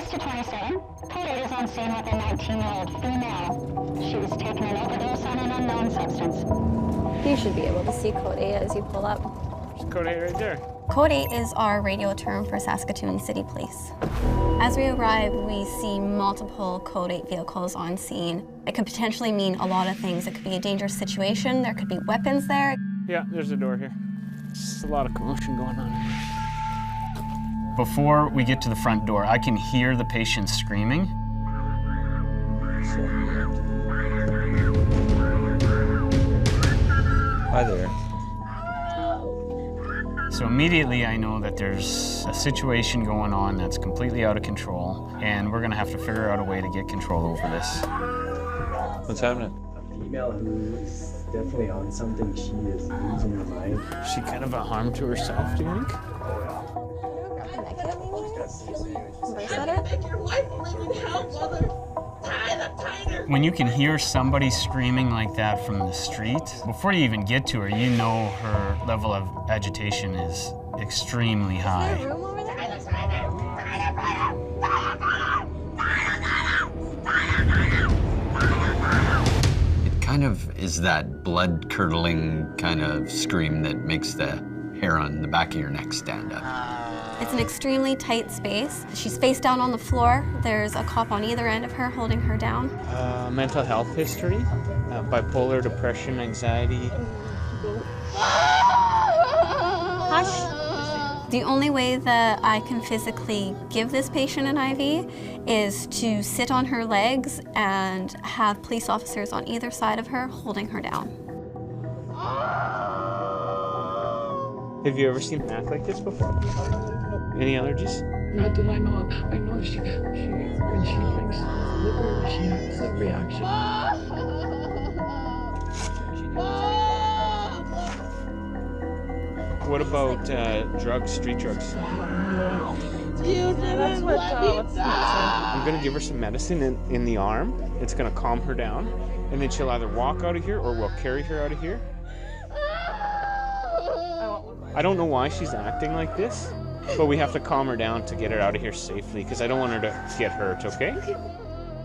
6 to 27. Code 8 is on scene with a 19-year-old female. She was taking an overdose on an unknown substance. You should be able to see Code 8 as you pull up. There's Code 8 right there. Code 8 is our radio term for Saskatoon City Police. As we arrive, we see multiple Code 8 vehicles on scene. It could potentially mean a lot of things. It could be a dangerous situation. There could be weapons there. Yeah, there's a door here. There's a lot of commotion going on. Before we get to the front door, I can hear the patient screaming. Hi there. So immediately I know that there's a situation going on that's completely out of control, and we're gonna have to figure out a way to get control over this. What's happening? A female who's definitely on something. She is losing her mind. Is she kind of a harm to herself, do you think? When you can hear somebody screaming like that from the street, before you even get to her, you know her level of agitation is extremely high. It kind of is that blood-curdling kind of scream that makes the hair on the back of your neck stand up. It's an extremely tight space. She's face down on the floor. There's a cop on either end of her holding her down. Mental health history, bipolar, depression, anxiety. Hush. The only way that I can physically give this patient an IV is to sit on her legs and have police officers on either side of her holding her down. Have you ever seen math like this before? Any allergies? Not that I know of. I know she when she drinks liquor, she has a reaction. What about drugs, street drugs? You didn't let me die. I'm gonna give her some medicine in the arm. It's gonna calm her down, and then she'll either walk out of here or we'll carry her out of here. I don't know why she's acting like this, but we have to calm her down to get her out of here safely because I don't want her to get hurt, okay?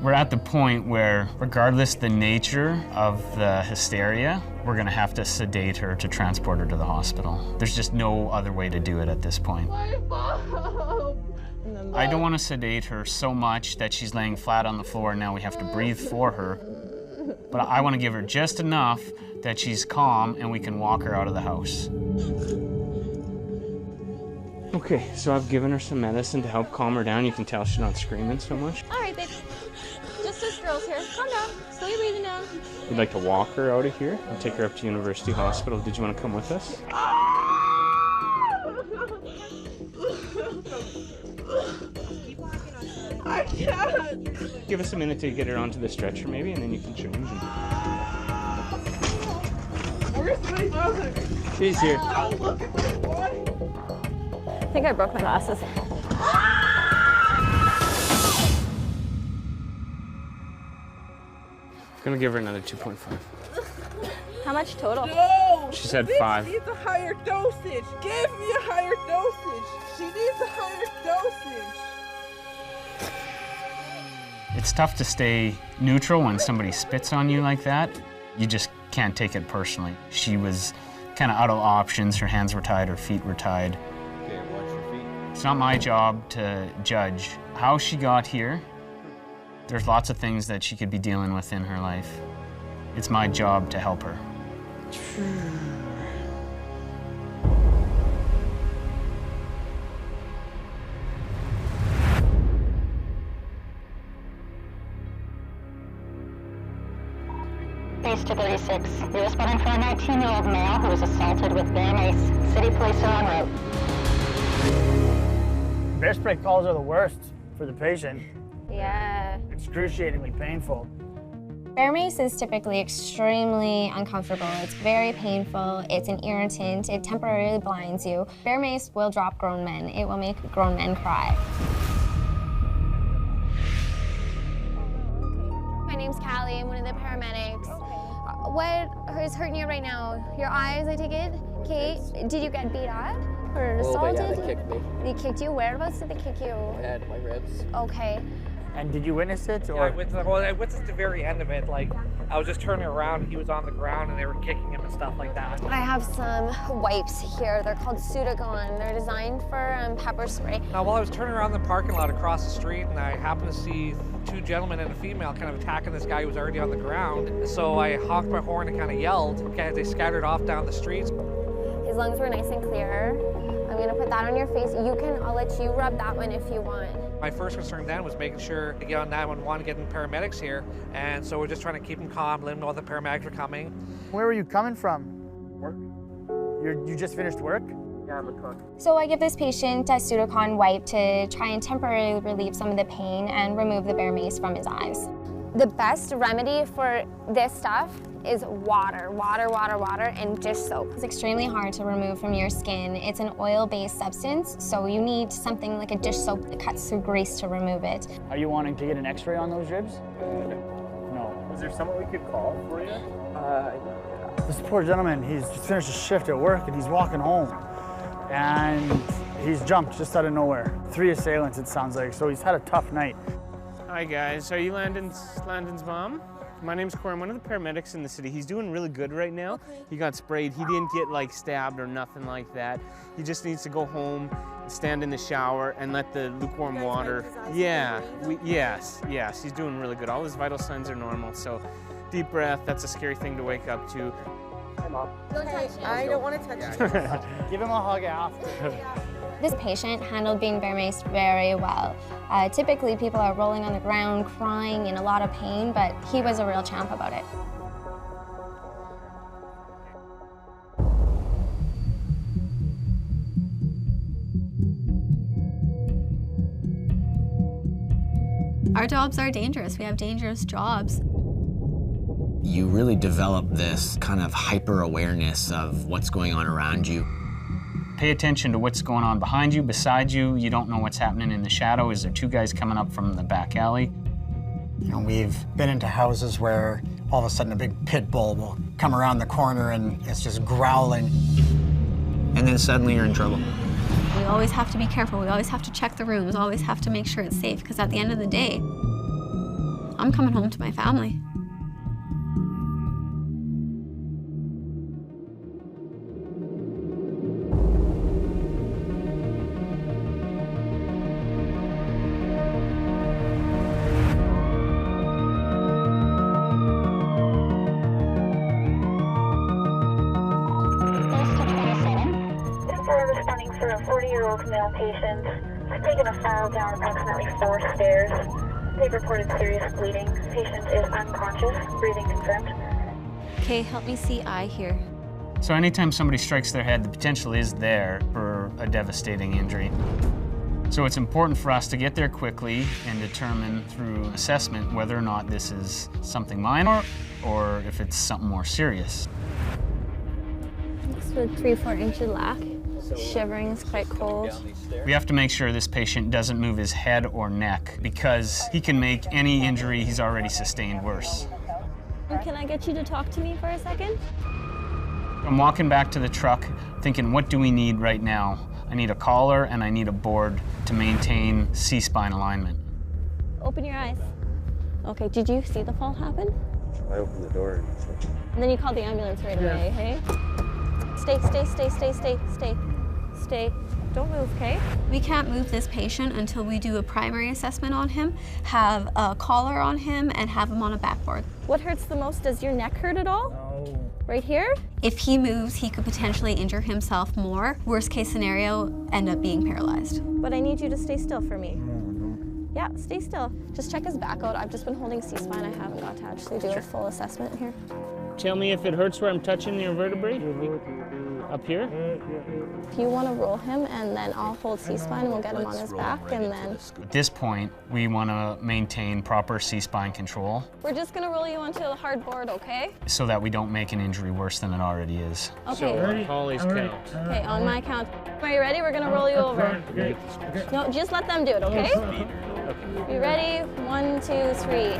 We're at the point where, regardless the nature of the hysteria, we're gonna have to sedate her to transport her to the hospital. There's just no other way to do it at this point. My mom. I don't want to sedate her so much that she's laying flat on the floor and now we have to breathe for her. But I want to give her just enough that she's calm and we can walk her out of the house. Okay, so I've given her some medicine to help calm her down. You can tell she's not screaming so much. All right, babe. Just us girls here. Calm down. Slowly breathing down. We'd like to walk her out of here and take her up to University Hospital. Did you want to come with us? I can't. Give us a minute to get her onto the stretcher maybe, and then you can change. Where's my mother? She's here. Oh, look at my boy. I think I broke my glasses. Gonna give her another 2.5. How much total? No! She said This 5. needs a higher dosage. Give me a higher dosage. She needs a higher dosage. It's tough to stay neutral when somebody spits on you like that. You just can't take it personally. She was kind of out of options. Her hands were tied, her feet were tied. Okay, watch your feet. It's not my job to judge how she got here. There's lots of things that she could be dealing with in her life. It's my job to help her. Base to 36. You're responding for a 19-year-old male who was assaulted with Mace. City police are en route. Bear spray calls are the worst for the patient. Yeah. Excruciatingly painful. Bear mace is typically extremely uncomfortable. It's very painful. It's an irritant. It temporarily blinds you. Bear mace will drop grown men. It will make grown men cry. My name's Callie. I'm one of the paramedics. What is hurting you right now? Your eyes, I take it? Okay, did you get beat up or A little bit, assaulted? yeah, they kicked me. They kicked you? Whereabouts did they kick you? My head, my ribs. Okay. And did you witness it? Or? Yeah, I witnessed the very end of it. Like, I was just turning around, he was on the ground, and they were kicking him and stuff like that. I have some wipes here. They're called Sudocon. They're designed for pepper spray. Now, while I was turning around the parking lot across the street, and I happened to see two gentlemen and a female kind of attacking this guy who was already on the ground. So I honked my horn and kind of yelled. Okay, they scattered off down the streets. His lungs were nice and clear. I'm gonna put that on your face. I'll let you rub that one if you want. My first concern then was making sure to get on 911, getting paramedics here. And so we're just trying to keep them calm, let them know the paramedics were coming. Where were you coming from? Work. You just finished work? Yeah, I'm a cook. So I give this patient a Sudocon wipe to try and temporarily relieve some of the pain and remove the bear mace from his eyes. The best remedy for this stuff is water, and dish soap. It's extremely hard to remove from your skin. It's an oil-based substance, so you need something like a dish soap that cuts through grease to remove it. Are you wanting to get an x-ray on those ribs? No. Is there someone we could call for you? This poor gentleman, he's just finished a shift at work and he's walking home. And he's jumped just out of nowhere. 3 assailants, it sounds like, so he's had a tough night. Hi guys, are you Landon's mom? My name's Corey, I'm one of the paramedics in the city. He's doing really good right now. Okay. He got sprayed, he didn't get like stabbed or nothing like that. He just needs to go home, stand in the shower and let the lukewarm water. Yeah, yes, he's doing really good. All his vital signs are normal, so deep breath, that's a scary thing to wake up to. Hi Mom. I don't want to touch you. Give him a hug after. This patient handled being bear maced very well. Typically, people are rolling on the ground, crying, in a lot of pain, but he was a real champ about it. Our jobs are dangerous. We have dangerous jobs. You really develop this kind of hyper-awareness of what's going on around you. Pay attention to what's going on behind you, beside you. You don't know what's happening in the shadow. Is there 2 guys coming up from the back alley? You know, we've been into houses where all of a sudden a big pit bull will come around the corner and it's just growling. And then suddenly you're in trouble. We always have to be careful. We always have to check the rooms, always have to make sure it's safe, because at the end of the day, I'm coming home to my family. For a 40-year-old male patient, I've taken a fall down approximately 4 stairs. They've reported serious bleeding. Patient is unconscious, breathing confirmed. Okay, help me see eye here. So anytime somebody strikes their head, the potential is there for a devastating injury. So it's important for us to get there quickly and determine through assessment whether or not this is something minor or if it's something more serious. It's a 3-4 inch lack. Shivering, is quite cold. We have to make sure this patient doesn't move his head or neck because he can make any injury he's already sustained worse. Can I get you to talk to me for a second? I'm walking back to the truck thinking, what do we need right now? I need a collar and I need a board to maintain C-spine alignment. Open your eyes. Okay, did you see the fall happen? I opened the door. And then you called the ambulance right away, hey? Stay. Don't move, okay? We can't move this patient until we do a primary assessment on him, have a collar on him, and have him on a backboard. What hurts the most? Does your neck hurt at all? No. Right here? If he moves, he could potentially injure himself more. Worst case scenario, end up being paralyzed. But I need you to stay still for me. Yeah, stay still. Just check his back out. I've just been holding C-spine. I haven't got to actually do a full assessment here. Tell me if it hurts where I'm touching your vertebrae. Up here? If you want to roll him, and then I'll hold C-spine and we'll get him on his back, and then... At this point, we want to maintain proper C-spine control. We're just going to roll you onto the hard board, okay? So that we don't make an injury worse than it already is. Okay. So, Holly's count. Okay, on my count. Are you ready? We're going to roll you over. No, just let them do it, okay? You ready? 1, 2, 3.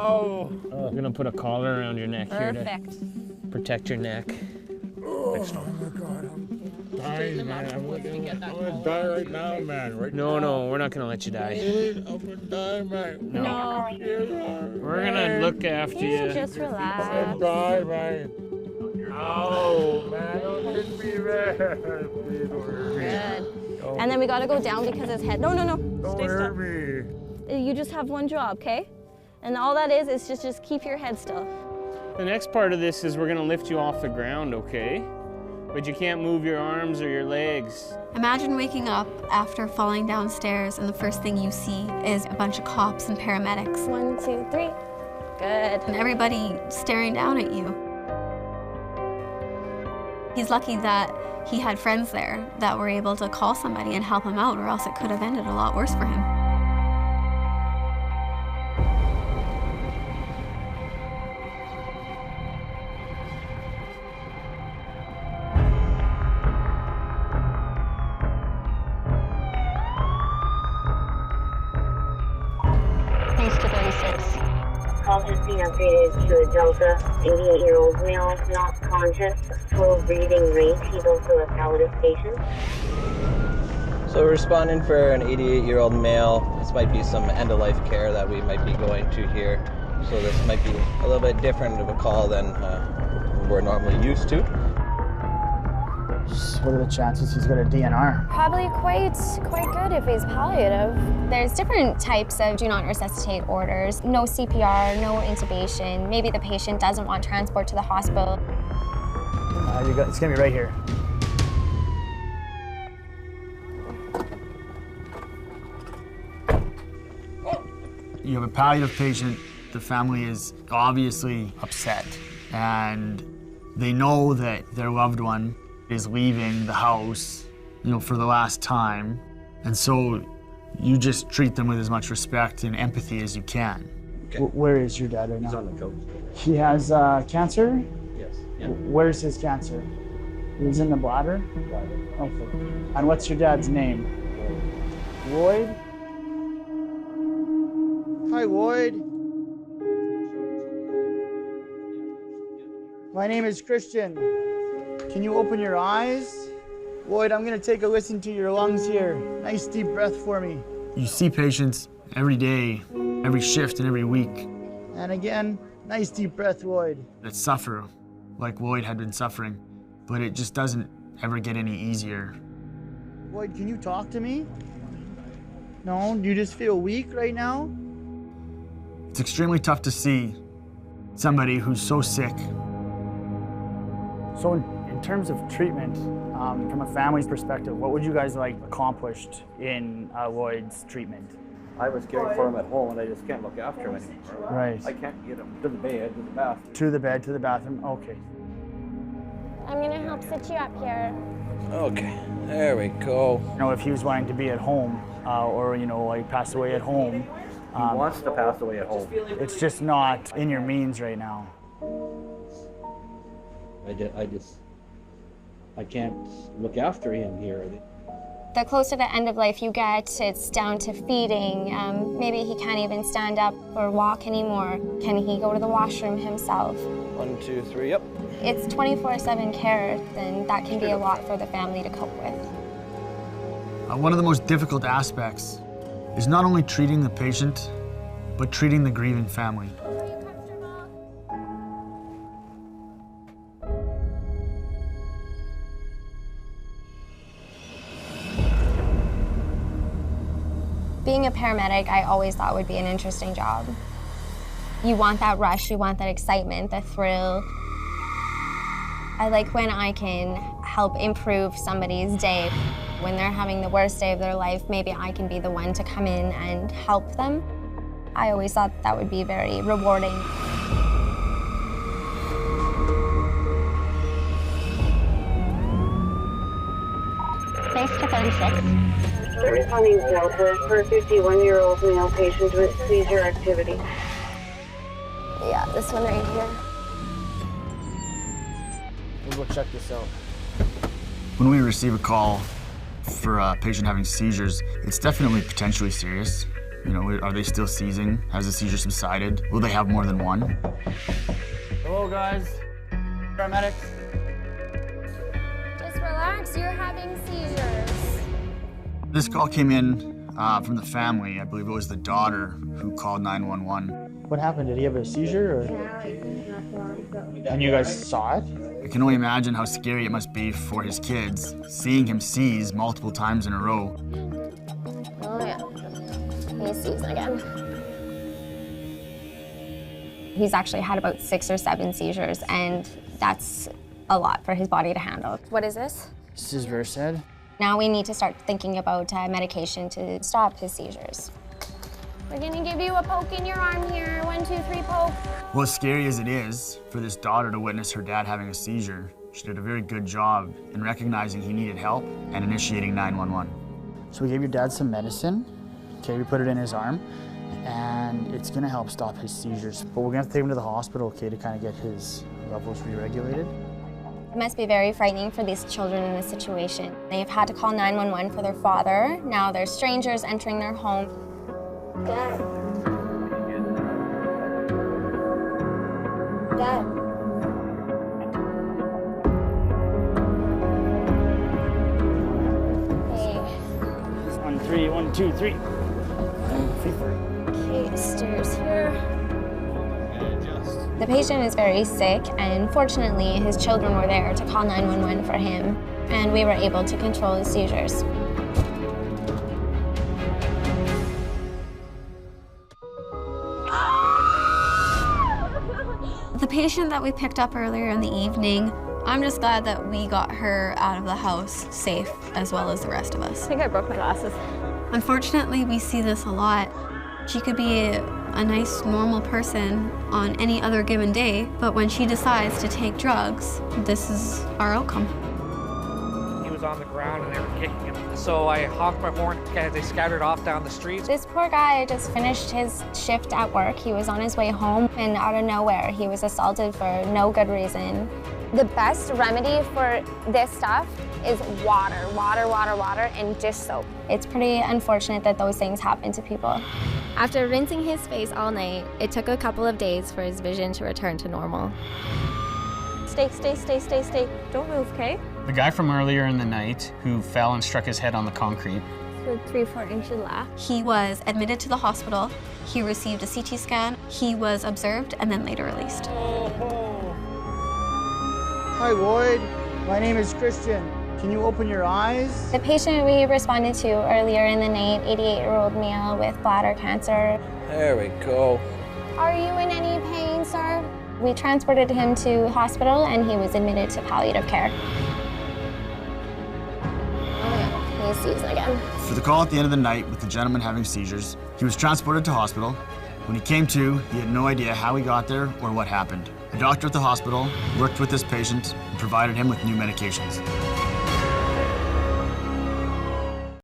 Oh. I'm gonna put a collar around your neck here Perfect. to protect your neck. Oh my God, I'm dying, man. I'm gonna die right now, man. Right No, now. no, we're not gonna let you die. I'm gonna die, man. No. We're gonna look after you. Just I'm relax. gonna die, man. Oh, man, don't hit me, man. Please don't hurt me. Good. And then we gotta go down because his head. No, no, no. Don't Stay hurt still. me. You just have one job, okay? And all that is just keep your head still. The next part of this is we're gonna lift you off the ground, okay? But you can't move your arms or your legs. Imagine waking up after falling downstairs and the first thing you see is a bunch of cops and paramedics. 1, 2, 3. Good. And everybody staring down at you. He's lucky that he had friends there that were able to call somebody and help him out, or else it could have ended a lot worse for him. Call has been updated to a Delta, 88-year-old male, not conscious, slow breathing rate. He's also a palliative patient. So we're responding for an 88-year-old male. This might be some end-of-life care that we might be going to here. So this might be a little bit different of a call than we're normally used to. What are the chances he's got a DNR? Probably quite good if he's palliative. There's different types of do not resuscitate orders. No CPR, no intubation. Maybe the patient doesn't want transport to the hospital. It's gonna be right here. You have a palliative patient. The family is obviously upset, and they know that their loved one is leaving the house, for the last time. And so you just treat them with as much respect and empathy as you can. Okay. Where is your dad right now? He's on the couch. He has cancer? Yes. Yeah. Where's his cancer? He's in the bladder? Bladder. Okay. And what's your dad's name? Lloyd? Hi, Lloyd. My name is Christian. Can you open your eyes? Lloyd, I'm gonna take a listen to your lungs here. Nice deep breath for me. You see patients every day, every shift, and every week. And again, nice deep breath, Lloyd. That suffer like Lloyd had been suffering, but it just doesn't ever get any easier. Lloyd, can you talk to me? No? Do you just feel weak right now? It's extremely tough to see somebody who's so sick. So in terms of treatment, from a family's perspective, what would you guys like accomplished in Lloyd's treatment? I was caring for him at home, and I just can't look after him anymore. Right. I can't get him to the bed, to the bathroom. To the bed, to the bathroom, okay. I'm gonna help sit you up here. Okay, there we go. If he was wanting to be at home, or like pass away at home. He wants to pass away at home. It's just not in your means right now. I can't look after him here. The closer to end of life you get, it's down to feeding. Maybe he can't even stand up or walk anymore. Can he go to the washroom himself? 1, 2, 3, yep. It's 24/7 care, then that can be a lot for the family to cope with. One of the most difficult aspects is not only treating the patient, but treating the grieving family. Being a paramedic, I always thought would be an interesting job. You want that rush, you want that excitement, the thrill. I like when I can help improve somebody's day. When they're having the worst day of their life, maybe I can be the one to come in and help them. I always thought that would be very rewarding. Mace to 36. Responding Delta for a 51-year-old male patient with seizure activity. Yeah, this one right here. We'll go check this out. When we receive a call for a patient having seizures, it's definitely potentially serious. You know, are they still seizing? Has the seizure subsided? Will they have more than one? Hello, guys. Paramedics. Just relax, you're having seizures. This call came in from the family. I believe it was the daughter who called 911. What happened? Did he have a seizure? Or? And you guys saw it? I can only imagine how scary it must be for his kids, seeing him seize multiple times in a row. Oh yeah, he's seizing again. He's actually had about 6 or 7 seizures, and that's a lot for his body to handle. What is this? This is Versed. Now we need to start thinking about medication to stop his seizures. We're gonna give you a poke in your arm here. 1, 2, 3, poke. Well, as scary as it is for this daughter to witness her dad having a seizure, she did a very good job in recognizing he needed help and initiating 911. So we gave your dad some medicine. Okay, we put it in his arm, and it's gonna help stop his seizures. But we're gonna have to take him to the hospital, okay, to kind of get his levels re-regulated. It must be very frightening for these children in this situation. They've had to call 911 for their father. Now there's strangers entering their home. Dad. Dad. Hey. 1, 3, 1, 2, 3. Okay, stairs here. The patient is very sick, and fortunately his children were there to call 911 for him, and we were able to control his seizures. The patient that we picked up earlier in the evening, I'm just glad that we got her out of the house safe, as well as the rest of us. I think I broke my glasses. Unfortunately, we see this a lot. She could be a nice, normal person on any other given day, but when she decides to take drugs, this is our outcome. He was on the ground and they were kicking him. So I honked my horn, they scattered off down the street. This poor guy just finished his shift at work. He was on his way home, and out of nowhere, he was assaulted for no good reason. The best remedy for this stuff is water, water, water, water, and dish soap. It's pretty unfortunate that those things happen to people. After rinsing his face all night, it took a couple of days for his vision to return to normal. Stay, stay, stay, stay, stay. Don't move, okay? The guy from earlier in the night who fell and struck his head on the concrete. So 3-4 inches left. He was admitted to the hospital. He received a CT scan. He was observed and then later released. Hi, Lloyd. My name is Christian. Can you open your eyes? The patient we responded to earlier in the night, 88-year-old male with bladder cancer. There we go. Are you in any pain, sir? We transported him to hospital and he was admitted to palliative care. Oh yeah, he's seizing again. For the call at the end of the night with the gentleman having seizures, he was transported to hospital. When he came to, he had no idea how he got there or what happened. The doctor at the hospital worked with this patient and provided him with new medications.